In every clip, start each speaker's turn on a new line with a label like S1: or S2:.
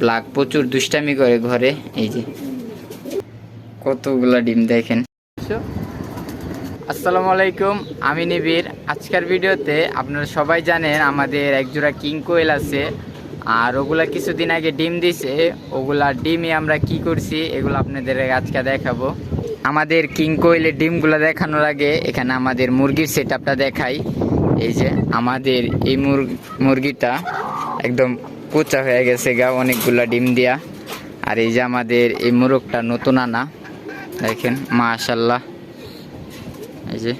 S1: Black প্রচুর দুষ্টামি করে ঘরে। এই যে কতগুলা ডিম দেখেন। আসসালামু আলাইকুম, আমি নিবির। আজকের ভিডিওতে আপনারা সবাই জানেন আমাদের একজোড়া কিং কোয়েল আছে, আর ওগুলা কিছুদিন আগে ডিম দিছে। ওগুলা ডিমে আমরা কি করছি এগুলো আপনাদের আজকে দেখাবো। আমাদের কিং কোয়েলের ডিমগুলো দেখানোর আগে এখানে আমাদের মুরগির সেট আপটা দেখাই। এই যে আমাদের এই মুরগিটা একদম কোচা হয়ে গেছে গা অনেকগুলা ডিম দিয়া। আর এই যে আমাদের এই মোরগটা নতুন আনা, দেখেন মাশাআল্লাহ। এই যে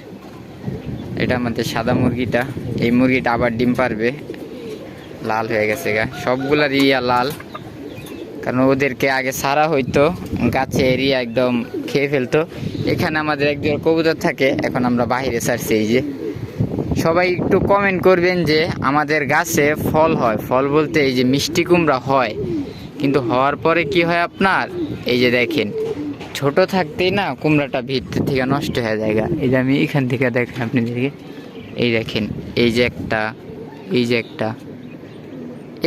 S1: এটা আমাদের সাদা মুরগিটা, এই মুরগিটা আবার ডিম পারবে। লাল হয়ে গেছে গা সবগুলার ইয়া লাল, কারণ ওদেরকে আগে সারা হইতো গাছে এরিয়া একদম খেয়ে ফেলতো। এখানে আমাদের একজন কবুতর থাকে, এখন আমরা বাইরে ছাড়ছি। এই যে সবাই একটু কমেন্ট করবেন যে আমাদের গাছে ফল হয়, ফল বলতে এই যে মিষ্টি কুমড়া হয়, কিন্তু হওয়ার পরে কি হয় আপনার, এই যে দেখেন ছোট থাকতেই না কুমড়াটা ভিতর থেকে নষ্ট হয়ে যায়। এই যে আমি এখান থেকে দেখেন আপনাদেরকে, এই দেখেন এই যে একটা, এই যে একটা,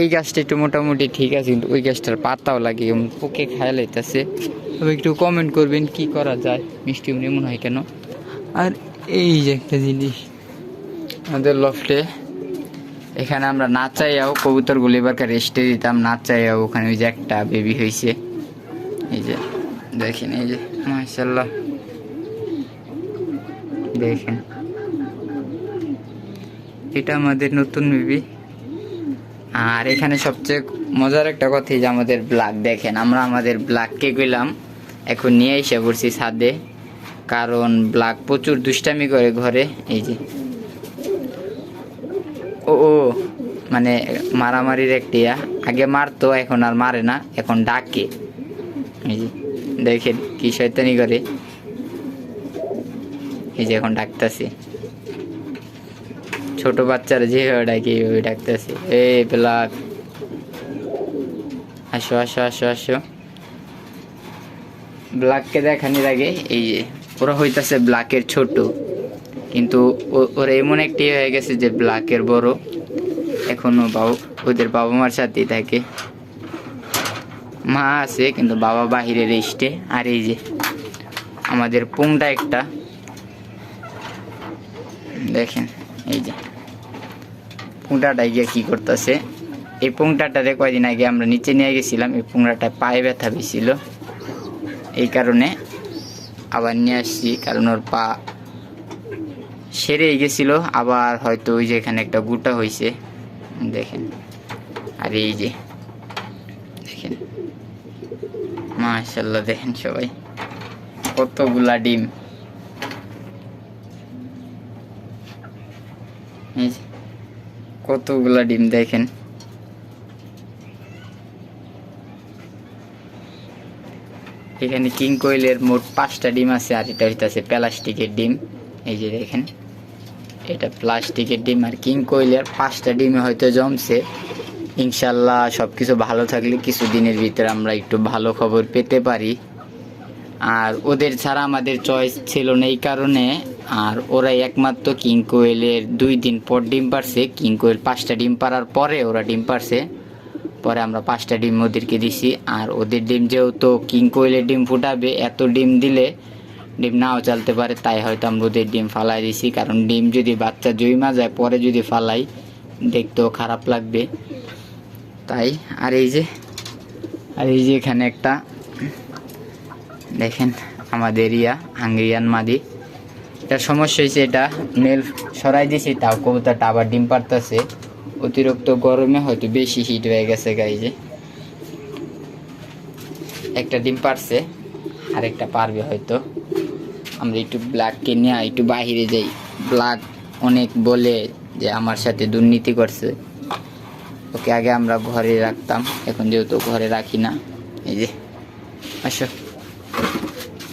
S1: এই গাছটা একটু মোটামুটি ঠিক আছে, কিন্তু ওই গাছটার পাতাও লাগে পোকে খায় লাইতেছে। তবে একটু কমেন্ট করবেন কি করা যায়, মিষ্টি কুমড়া এমন হয় কেন। আর এই যে একটা জিনিস আমাদের লফটে, এখানে আমরা না চাইয়াও কবুতরগুলো এবারকার রেস্টে দিতাম, না চাইয়াও ওখানে ওই যে একটা বেবি হয়েছে। এই যে দেখেন, এই যে মাশাআল্লাহ দেখেন, এটা আমাদের নতুন বেবি। আর এখানে সবচেয়ে মজার একটা কথা যে আমাদের ব্ল্যাক দেখেন, আমরা আমাদের ব্ল্যাককে গেলাম এখন নিয়ে এসে পড়ছি ছাদে, কারণ ব্ল্যাক প্রচুর দুষ্টামি করে ঘরে। এই যে ও মানে মারামারির একটিয়া, আগে মারতো এখন আর মারে না, এখন ডাকে। এই যে দেখেন কি শয়তানি করে, এই যে এখন ডাকতেছে ছোট বাচ্চারা যেভাবে ডাকে এইভাবে ডাকতেছে, এই ব্ল্যাক আসো আসো আসো আসো। ব্ল্যাককে দেখানোর আগে এই যে ওরা হইতাছে ব্ল্যাকের ছোট, কিন্তু ওরা এমন একটি হয়ে গেছে যে ব্ল্যাকের বড়। এখনো ওদের বাবা মার সাথেই থাকে, মা আছে কিন্তু বাবা বাহিরে রেস্টে। আর এই যে আমাদের পুংটা একটা দেখেন, এই যে পুংটাটা গিয়ে কি করতেছে। এই পুংটাটারে কয়দিন আগে আমরা নিচে নিয়ে গেছিলাম, এই পুংটাটা পায়ে ব্যথা পেয়েছিল, এই কারণে আবার নিয়ে আসছি, কারণ ওর পা সেরে গেছিল আবার হয়তো ওই যে এখানে একটা গুটা হয়েছে দেখেন। আর এই যে দেখেন মাশাআল্লাহ, দেখেন সবাই কতগুলা ডিম। এই যে কতগুলা ডিম দেখেন। এখানে কিং কোয়েলের মোট 5টা ডিম আছে, আর এটা হইতাছে প্লাস্টিকের ডিম। এই যে দেখেন এটা প্লাস্টিকের ডিম, আর কিং কোয়েলের 5টা ডিমে হয়তো জমছে। ইনশাল্লাহ সব কিছু ভালো থাকলে কিছু দিনের ভিতরে আমরা একটু ভালো খবর পেতে পারি। আর ওদের ছাড়া আমাদের চয়েস ছিল না এই কারণে, আর ওরাই একমাত্র কিং কোয়েলের 2 দিন পর ডিম পারছে। কিং কোয়েল 5টা ডিম পারার পরে ওরা ডিম পারছে, পরে আমরা 5টা ডিম ওদেরকে দিছি। আর ওদের ডিম যেহেতু কিং কোয়েলের ডিম ফুটাবে, এত ডিম দিলে ডিম নাও চলতে পারে, তাই হয়তো আমরা ওদের ডিম ফালাই দিছি, কারণ ডিম যদি বাচ্চা জইমা যায় পরে যদি ফালাই দেখতেও খারাপ লাগবে তাই। আর এই যে এখানে একটা দেখেন আমাদের হাঙ্গেরিয়ান মাদি, এটার সমস্যা হয়েছে এটা মেল সরাই দিয়েছি, তাও কবুতরটা আবার ডিম পারতেছে। অতিরিক্ত গরমে হয়তো বেশি হিট হয়ে গেছে গাই। যে একটা ডিম পারছে, আরেকটা পারবে হয়তো। আমরা একটু ব্ল্যাককে নিয়ে একটু বাহিরে যাই, ব্ল্যাক অনেক বলে যে আমার সাথে দুর্নীতি করছে। ওকে আগে আমরা ঘরে রাখতাম, এখন যেহেতু ঘরে রাখি না। এই যে আসো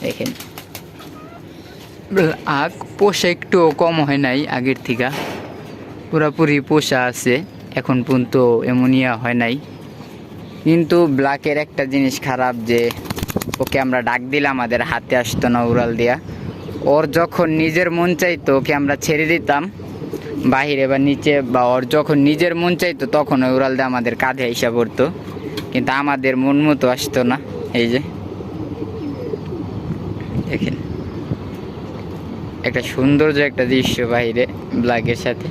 S1: দেখেন ব্ল্যাক পোষা একটু কম হয় নাই আগের থেকে, পুরাপুরি পোষা আছে এখন পর্যন্ত, এমনিয়া হয় নাই। কিন্তু ব্ল্যাকের একটা জিনিস খারাপ যে ওকে আমরা ডাক দিলে আমাদের হাতে আসতো না উড়াল দিয়া। ওর যখন নিজের মন চাইতো ওকে আমরা ছেড়ে দিতাম বাহিরে বা নিচে, বা ওর যখন নিজের মন চাইতো তখন ওই উড়াল দিয়ে আমাদের কাঁধে এসে পড়তো। কিন্তু আমাদের মন মতো আসতো না। এই যে দেখেন একটা সৌন্দর্য একটা দৃশ্য বাইরে ব্ল্যাকের সাথে।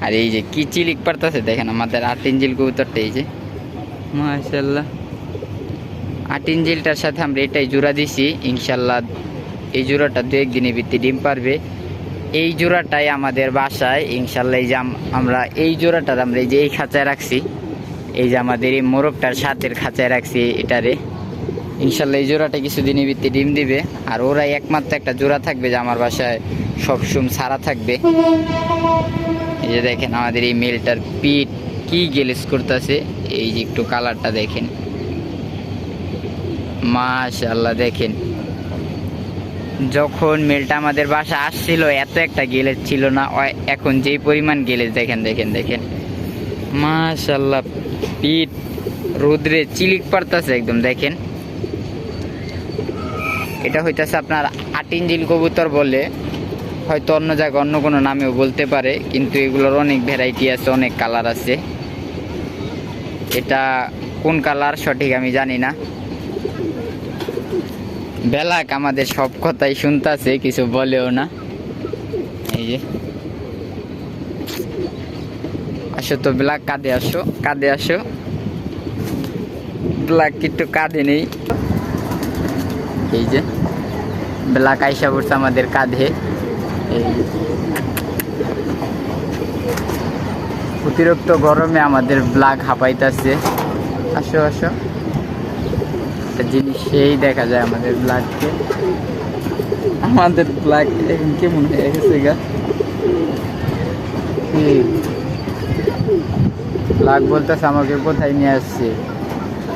S1: আর এই যে কি চিলিক পারতেছে দেখেন আমাদের 8 ইঞ্চিল কবুতরটা। এই যে মাশাআল্লাহ 8 ইঞ্চিলটার সাথে আমরা এটাই জোড়া দিছি। ইনশাল্লাহ এই জোড়াটা 2-1 দিনের ভিত্তি ডিম পারবে। এই জোড়াটাই আমাদের বাসায় ইনশাল্লাহ। এই যে আমরা এই জোড়াটার আমরা এই যে এই খাঁচায় রাখছি। এই যে আমাদের এই মোরগটার সাথের খাঁচায় রাখছি এটারে। ইনশাল্লাহ এই জোড়াটা কিছুদিনের ভিত্তি ডিম দিবে। আর ওরাই একমাত্র একটা জোড়া থাকবে যে আমার বাসায় সবসময় সারা থাকবে। এই যে দেখেন আমাদের এই মেলটার পিঠ কি গেলেস করতেছে। এই যে একটু কালারটা দেখেন মাশাআল্লাহ। দেখেন যখন মেলটা আমাদের বাসা আসছিল এত একটা গেলেজ ছিল না, এখন যেই পরিমাণ গেলেজ দেখেন দেখেন দেখেন মাশাআল্লাহ। পিঠ রোদ্রে চিলিক পারতেছে একদম। দেখেন এটা হইতেছে আপনার 8 ইঞ্চিল কবুতর বলে, হয়তো অন্য জায়গায় অন্য কোনো নামেও বলতে পারে, কিন্তু এগুলোর অনেক ভ্যারাইটি আছে, অনেক কালার আছে। এটা কোন কালার সঠিক আমি জানি না। ব্ল্যাক আমাদের সব কথাই শুনতেছে, কিছু বলেও না। এই যে আসো তো ব্ল্যাক, কাঁধে আসো, কাঁধে আসো। ব্ল্যাক একটু কাঁধে নেই। এই যে ব্ল্যাক আইসা পড়ছে আমাদের কাঁধে। এই অতিরিক্ত গরমে আমাদের ব্ল্যাক হাঁপাইতেছে। আসো আসো, একটা জিনিস সেই দেখা যায় আমাদের ব্ল্যাককে। আমাদের ব্ল্যাক এখন কেমন হয়ে গেছে গা। ব্ল্যাক বলতেছে আমাকে কোথায় নিয়ে আসছে।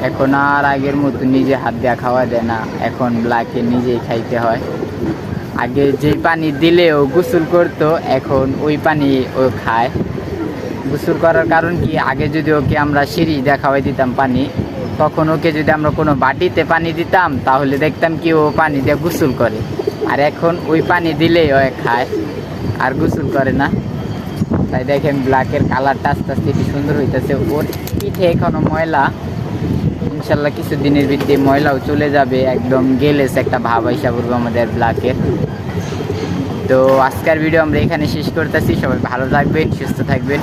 S1: এখন আর আগের মতো নিজে হাত দিয়ে খাওয়া দেয় না, এখন ব্ল্যাকে নিজেই খাইতে হয়। আগে যেই পানি দিলেও গোসল করতো, এখন ওই পানি ও খায়। গোসল করার কারণ কি, আগে যদি ওকে আমরা সিরিজ দিয়ে খাওয়াই দিতাম পানি, তখন ওকে যদি আমরা কোনো বাটিতে পানি দিতাম তাহলে দেখতাম কি ও পানি দিয়ে গোসল করে। আর এখন ওই পানি দিলেই ও খায় আর গোসল করে না। তাই দেখেন ব্ল্যাকের কালারটা আস্তে আস্তে কি সুন্দর হইতেছে। ওর পিঠে এখনো ময়লা, ইনশাল্লাহ কিছু দিনের ভিত্তি ময়লাও চলে যাবে, একদম গেলেস একটা ভাব আইসা পড়বে আমাদের ব্ল্যাকের। তো আজকের ভিডিও আমরা এখানে শেষ করতেছি। সবাই ভালো থাকবেন, সুস্থ থাকবেন।